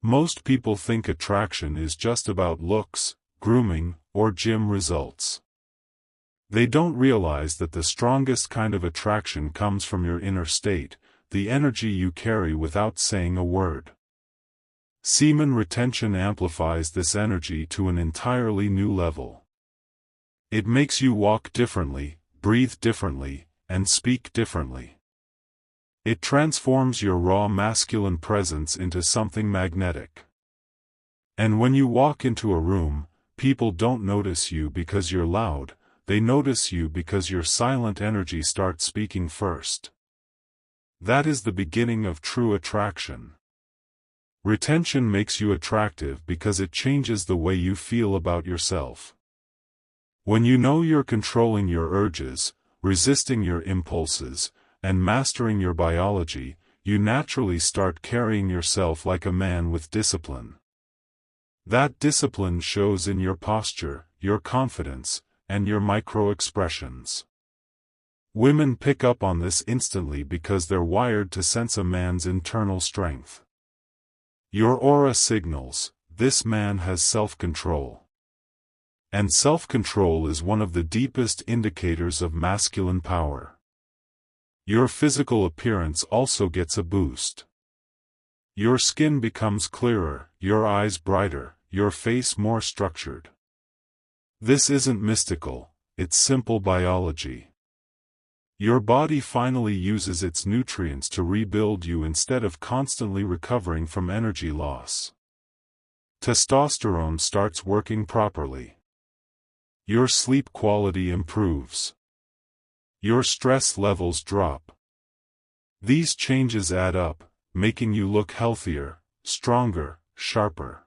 Most people think attraction is just about looks, grooming, or gym results. They don't realize that the strongest kind of attraction comes from your inner state, the energy you carry without saying a word. Semen retention amplifies this energy to an entirely new level. It makes you walk differently, breathe differently, and speak differently. It transforms your raw masculine presence into something magnetic. And when you walk into a room, people don't notice you because you're loud, they notice you because your silent energy starts speaking first. That is the beginning of true attraction. Retention makes you attractive because it changes the way you feel about yourself. When you know you're controlling your urges, resisting your impulses, and mastering your biology, you naturally start carrying yourself like a man with discipline. That discipline shows in your posture, your confidence, and your micro-expressions. Women pick up on this instantly because they're wired to sense a man's internal strength. Your aura signals, this man has self-control. And self-control is one of the deepest indicators of masculine power. Your physical appearance also gets a boost. Your skin becomes clearer, your eyes brighter, your face more structured. This isn't mystical, it's simple biology. Your body finally uses its nutrients to rebuild you instead of constantly recovering from energy loss. Testosterone starts working properly. Your sleep quality improves. Your stress levels drop. These changes add up, making you look healthier, stronger, sharper.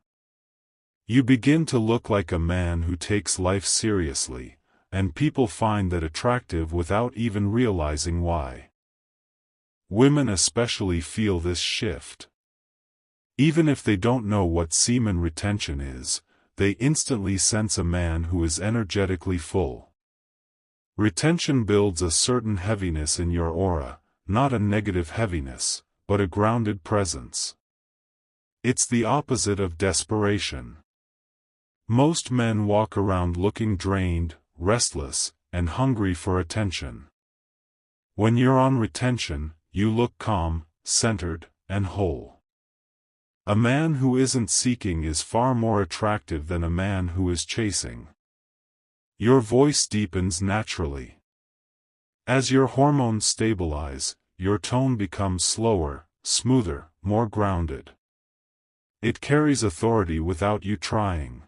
You begin to look like a man who takes life seriously, and people find that attractive without even realizing why. Women especially feel this shift. Even if they don't know what semen retention is, they instantly sense a man who is energetically full. Retention builds a certain heaviness in your aura, not a negative heaviness, but a grounded presence. It's the opposite of desperation. Most men walk around looking drained, restless, and hungry for attention. When you're on retention, you look calm, centered, and whole. A man who isn't seeking is far more attractive than a man who is chasing. Your voice deepens naturally. As your hormones stabilize, your tone becomes slower, smoother, more grounded. It carries authority without you trying.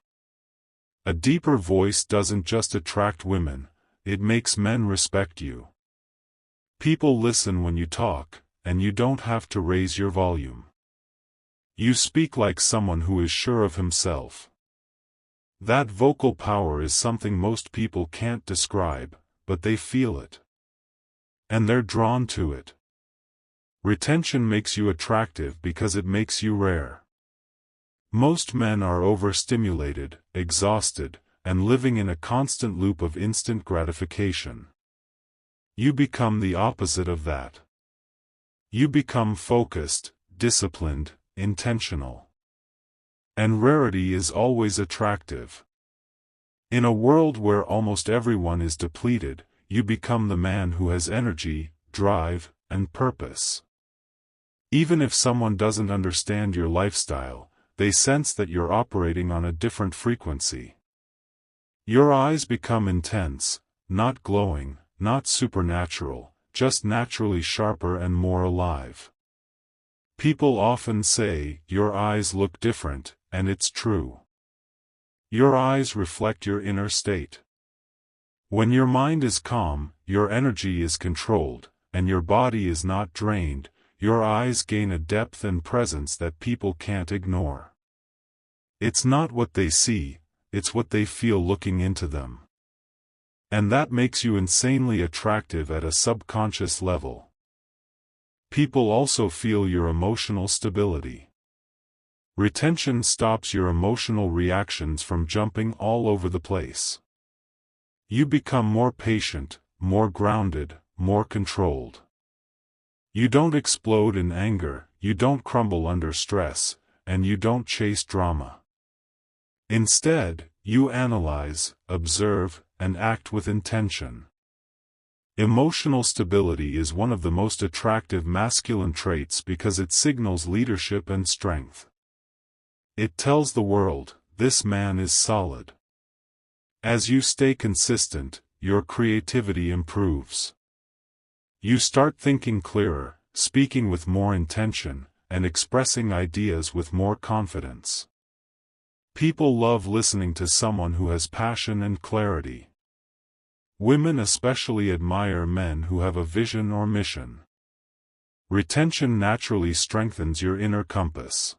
A deeper voice doesn't just attract women, it makes men respect you. People listen when you talk, and you don't have to raise your volume. You speak like someone who is sure of himself. That vocal power is something most people can't describe, but they feel it. And they're drawn to it. Retention makes you attractive because it makes you rare. Most men are overstimulated, exhausted, and living in a constant loop of instant gratification. You become the opposite of that. You become focused, disciplined, intentional. And rarity is always attractive. In a world where almost everyone is depleted, you become the man who has energy, drive, and purpose. Even if someone doesn't understand your lifestyle, they sense that you're operating on a different frequency. Your eyes become intense, not glowing, not supernatural, just naturally sharper and more alive. People often say, your eyes look different, and it's true. Your eyes reflect your inner state. When your mind is calm, your energy is controlled, and your body is not drained, your eyes gain a depth and presence that people can't ignore. It's not what they see, it's what they feel looking into them. And that makes you insanely attractive at a subconscious level. People also feel your emotional stability. Retention stops your emotional reactions from jumping all over the place. You become more patient, more grounded, more controlled. You don't explode in anger, you don't crumble under stress, and you don't chase drama. Instead, you analyze, observe, and act with intention. Emotional stability is one of the most attractive masculine traits because it signals leadership and strength. It tells the world, this man is solid. As you stay consistent, your creativity improves. You start thinking clearer, speaking with more intention, and expressing ideas with more confidence. People love listening to someone who has passion and clarity. Women especially admire men who have a vision or mission. Retention naturally strengthens your inner compass.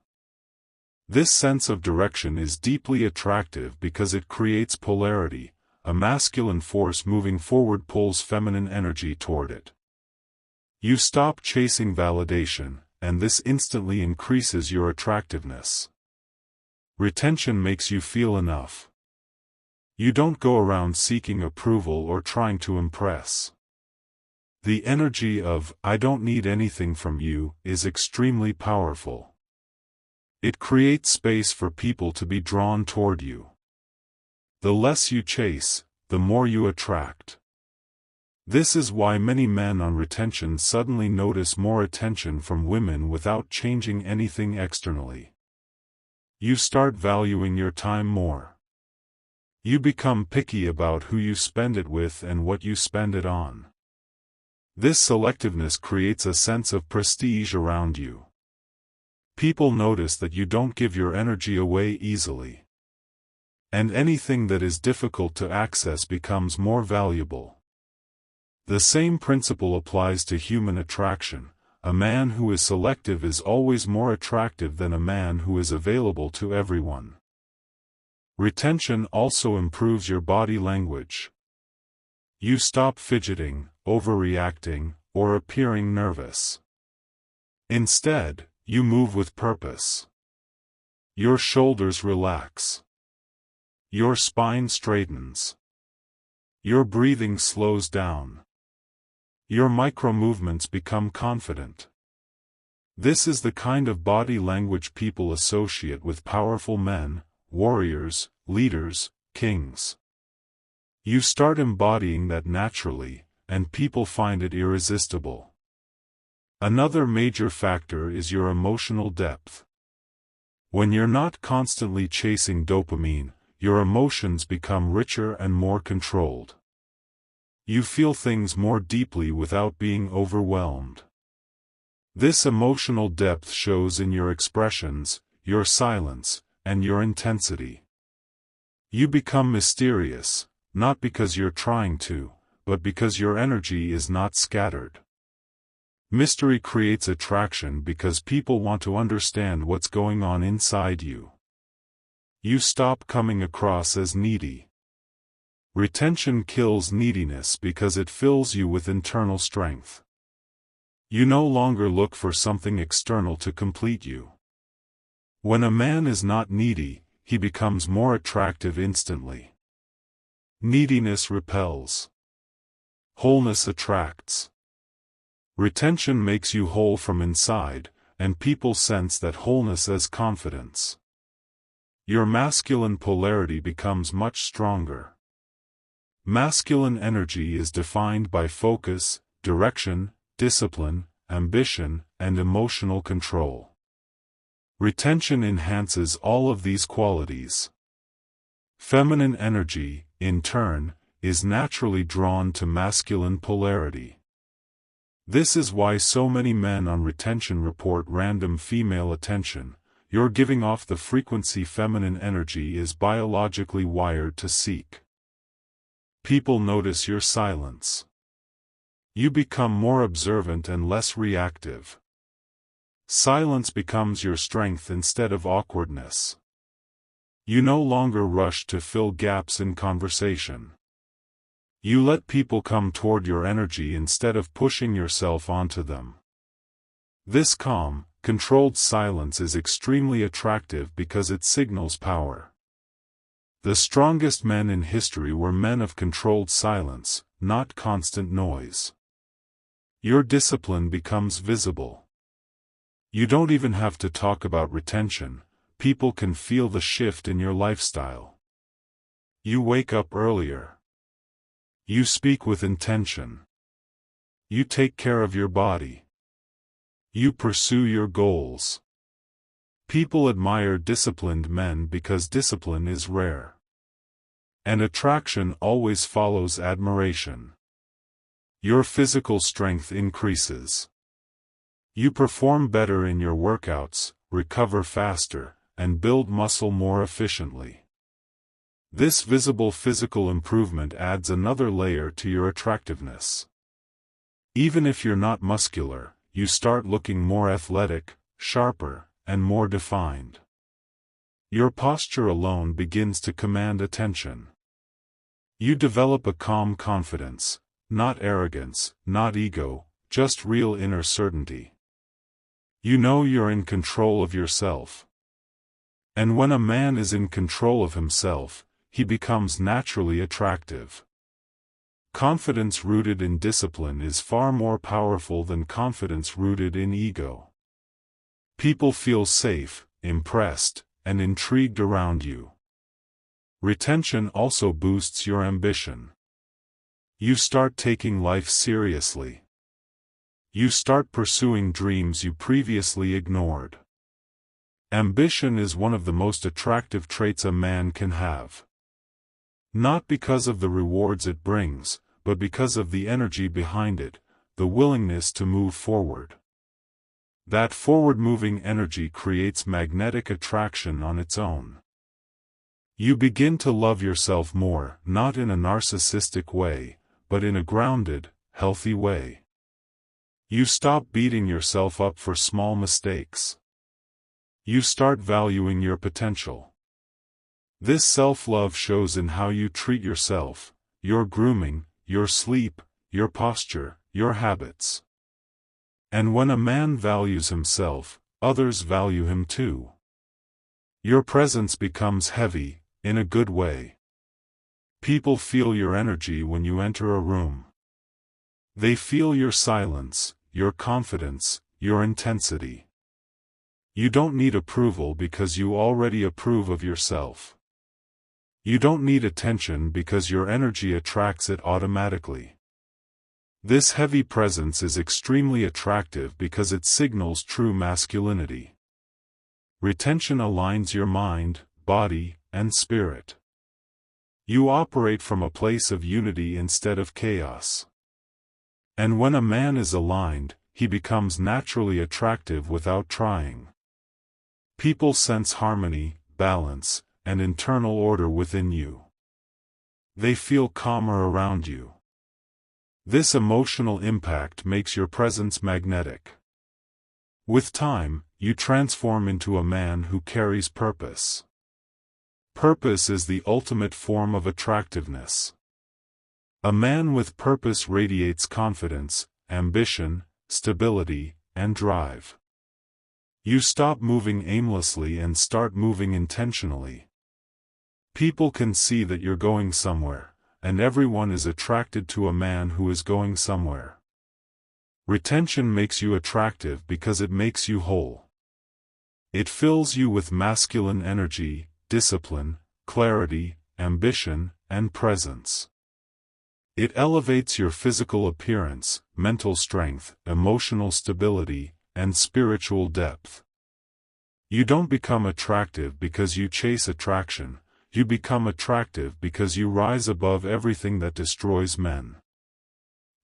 This sense of direction is deeply attractive because it creates polarity. A masculine force moving forward pulls feminine energy toward it. You stop chasing validation, and this instantly increases your attractiveness. Retention makes you feel enough. You don't go around seeking approval or trying to impress. The energy of, "I don't need anything from you," is extremely powerful. It creates space for people to be drawn toward you. The less you chase, the more you attract. This is why many men on retention suddenly notice more attention from women without changing anything externally. You start valuing your time more. You become picky about who you spend it with and what you spend it on. This selectiveness creates a sense of prestige around you. People notice that you don't give your energy away easily. And anything that is difficult to access becomes more valuable. The same principle applies to human attraction. A man who is selective is always more attractive than a man who is available to everyone. Retention also improves your body language. You stop fidgeting, overreacting, or appearing nervous. Instead, you move with purpose. Your shoulders relax. Your spine straightens. Your breathing slows down. Your micro-movements become confident. This is the kind of body language people associate with powerful men, warriors, leaders, kings. You start embodying that naturally, and people find it irresistible. Another major factor is your emotional depth. When you're not constantly chasing dopamine, your emotions become richer and more controlled. You feel things more deeply without being overwhelmed. This emotional depth shows in your expressions, your silence, and your intensity. You become mysterious, not because you're trying to, but because your energy is not scattered. Mystery creates attraction because people want to understand what's going on inside you. You stop coming across as needy. Retention kills neediness because it fills you with internal strength. You no longer look for something external to complete you. When a man is not needy, he becomes more attractive instantly. Neediness repels. Wholeness attracts. Retention makes you whole from inside, and people sense that wholeness as confidence. Your masculine polarity becomes much stronger. Masculine energy is defined by focus, direction, discipline, ambition, and emotional control. Retention enhances all of these qualities. Feminine energy, in turn, is naturally drawn to masculine polarity. This is why so many men on retention report random female attention. You're giving off the frequency feminine energy is biologically wired to seek. People notice your silence. You become more observant and less reactive. Silence becomes your strength instead of awkwardness. You no longer rush to fill gaps in conversation. You let people come toward your energy instead of pushing yourself onto them. This calm, controlled silence is extremely attractive because it signals power. The strongest men in history were men of controlled silence, not constant noise. Your discipline becomes visible. You don't even have to talk about retention, people can feel the shift in your lifestyle. You wake up earlier. You speak with intention. You take care of your body. You pursue your goals. People admire disciplined men because discipline is rare. And attraction always follows admiration. Your physical strength increases. You perform better in your workouts, recover faster, and build muscle more efficiently. This visible physical improvement adds another layer to your attractiveness. Even if you're not muscular, you start looking more athletic, sharper, and more defined. Your posture alone begins to command attention. You develop a calm confidence, not arrogance, not ego, just real inner certainty. You know you're in control of yourself. And when a man is in control of himself, he becomes naturally attractive. Confidence rooted in discipline is far more powerful than confidence rooted in ego. People feel safe, impressed, and intrigued around you. Retention also boosts your ambition. You start taking life seriously. You start pursuing dreams you previously ignored. Ambition is one of the most attractive traits a man can have. Not because of the rewards it brings, but because of the energy behind it, the willingness to move forward. That forward-moving energy creates magnetic attraction on its own. You begin to love yourself more, not in a narcissistic way, but in a grounded, healthy way. You stop beating yourself up for small mistakes. You start valuing your potential. This self-love shows in how you treat yourself, your grooming, your sleep, your posture, your habits. And when a man values himself, others value him too. Your presence becomes heavy, in a good way. People feel your energy when you enter a room. They feel your silence, your confidence, your intensity. You don't need approval because you already approve of yourself. You don't need attention because your energy attracts it automatically. This heavy presence is extremely attractive because it signals true masculinity. Retention aligns your mind, body, and spirit. You operate from a place of unity instead of chaos. And when a man is aligned, he becomes naturally attractive without trying. People sense harmony, balance, and internal order within you. They feel calmer around you. This emotional impact makes your presence magnetic. With time, you transform into a man who carries purpose. Purpose is the ultimate form of attractiveness. A man with purpose radiates confidence, ambition, stability, and drive. You stop moving aimlessly and start moving intentionally. People can see that you're going somewhere, and everyone is attracted to a man who is going somewhere. Retention makes you attractive because it makes you whole. It fills you with masculine energy, discipline, clarity, ambition, and presence. It elevates your physical appearance, mental strength, emotional stability, and spiritual depth. You don't become attractive because you chase attraction, you become attractive because you rise above everything that destroys men.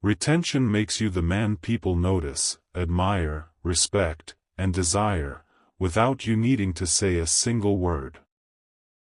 Retention makes you the man people notice, admire, respect, and desire, without you needing to say a single word.